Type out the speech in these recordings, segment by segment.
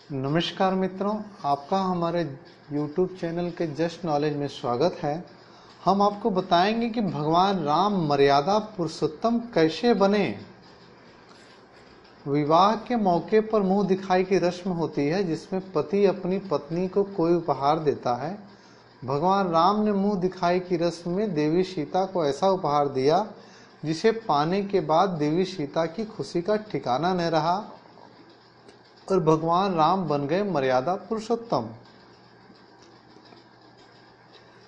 नमस्कार मित्रों, आपका हमारे YouTube चैनल के जस्ट नॉलेज में स्वागत है। हम आपको बताएंगे कि भगवान राम मर्यादा पुरुषोत्तम कैसे बने। विवाह के मौके पर मुंह दिखाई की रस्म होती है जिसमें पति अपनी पत्नी को कोई उपहार देता है। भगवान राम ने मुंह दिखाई की रस्म में देवी सीता को ऐसा उपहार दिया जिसे पाने के बाद देवी सीता की खुशी का ठिकाना न रहा और भगवान राम बन गए मर्यादा पुरुषोत्तम।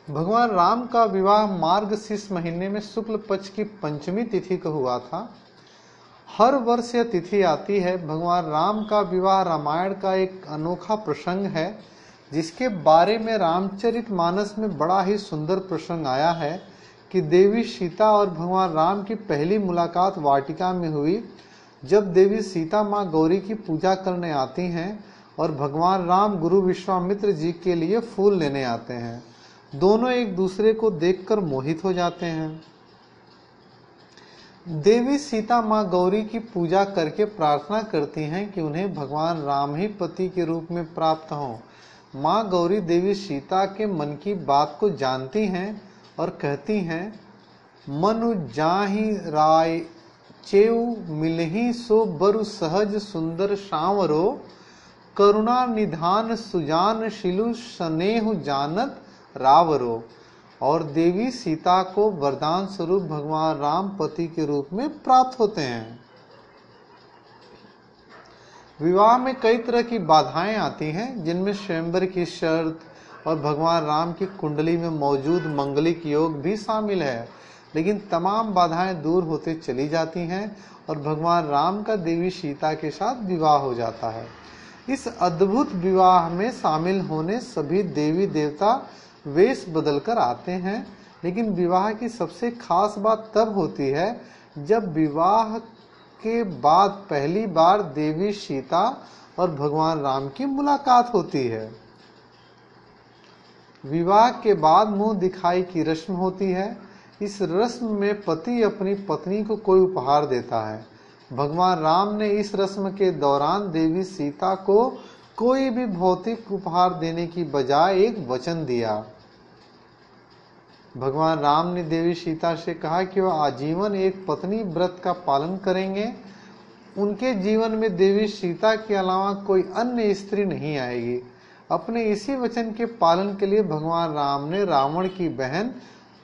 भगवान राम का विवाह मार्गशीर्ष महीने में शुक्ल पक्ष की पंचमी तिथि को हुआ था। हर वर्ष यह तिथि आती है। भगवान राम का विवाह रामायण का एक अनोखा प्रसंग है जिसके बारे में रामचरितमानस में बड़ा ही सुंदर प्रसंग आया है कि देवी सीता और भगवान राम की पहली मुलाकात वाटिका में हुई, जब देवी सीता माँ गौरी की पूजा करने आती हैं और भगवान राम गुरु विश्वामित्र जी के लिए फूल लेने आते हैं। दोनों एक दूसरे को देखकर मोहित हो जाते हैं। देवी सीता माँ गौरी की पूजा करके प्रार्थना करती हैं कि उन्हें भगवान राम ही पति के रूप में प्राप्त हों। माँ गौरी देवी सीता के मन की बात को जानती हैं और कहती हैं, मनु जाहि राय चेऊ मिलही सो बरु सहज सुंदर सांवरो, करुणा निधान सुजान शिलु स्नेहु जानत रावरो। और देवी सीता को वरदान स्वरूप भगवान राम पति के रूप में प्राप्त होते हैं। विवाह में कई तरह की बाधाएं आती हैं जिनमें स्वयंवर की शर्त और भगवान राम की कुंडली में मौजूद मंगलिक योग भी शामिल है, लेकिन तमाम बाधाएं दूर होते चली जाती हैं और भगवान राम का देवी सीता के साथ विवाह हो जाता है। इस अद्भुत विवाह में शामिल होने सभी देवी देवता वेश बदलकर आते हैं, लेकिन विवाह की सबसे खास बात तब होती है जब विवाह के बाद पहली बार देवी सीता और भगवान राम की मुलाकात होती है। विवाह के बाद मुंह दिखाई की रस्म होती है। इस रस्म में पति अपनी पत्नी को कोई उपहार देता है। भगवान राम ने इस रस्म के दौरान देवी सीता को कोई भी भौतिक उपहार देने की बजाय एक वचन दिया। भगवान राम ने देवी सीता से कहा कि वह आजीवन एक पत्नी व्रत का पालन करेंगे। उनके जीवन में देवी सीता के अलावा कोई अन्य स्त्री नहीं आएगी। अपने इसी वचन के पालन के लिए भगवान राम ने रावण की बहन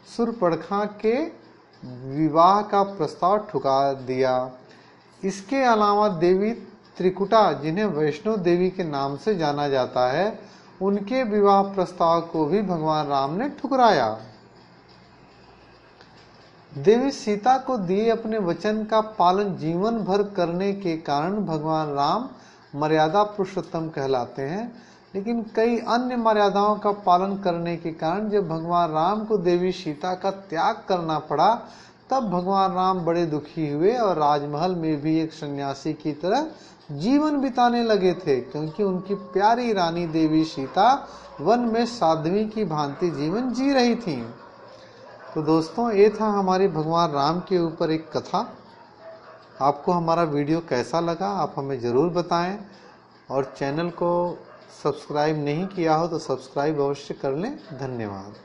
शूर्पणखा के विवाह का प्रस्ताव ठुकरा दिया। इसके अलावा देवी त्रिकुटा, जिन्हें वैष्णो देवी के नाम से जाना जाता है, उनके विवाह प्रस्ताव को भी भगवान राम ने ठुकराया। देवी सीता को दिए अपने वचन का पालन जीवन भर करने के कारण भगवान राम मर्यादा पुरुषोत्तम कहलाते हैं, लेकिन कई अन्य मर्यादाओं का पालन करने के कारण जब भगवान राम को देवी सीता का त्याग करना पड़ा, तब भगवान राम बड़े दुखी हुए और राजमहल में भी एक सन्यासी की तरह जीवन बिताने लगे थे, क्योंकि उनकी प्यारी रानी देवी सीता वन में साध्वी की भांति जीवन जी रही थी। तो दोस्तों, ये था हमारी भगवान राम के ऊपर एक कथा। आपको हमारा वीडियो कैसा लगा आप हमें ज़रूर बताएं, और चैनल को सब्सक्राइब नहीं किया हो तो सब्सक्राइब अवश्य कर लें। धन्यवाद।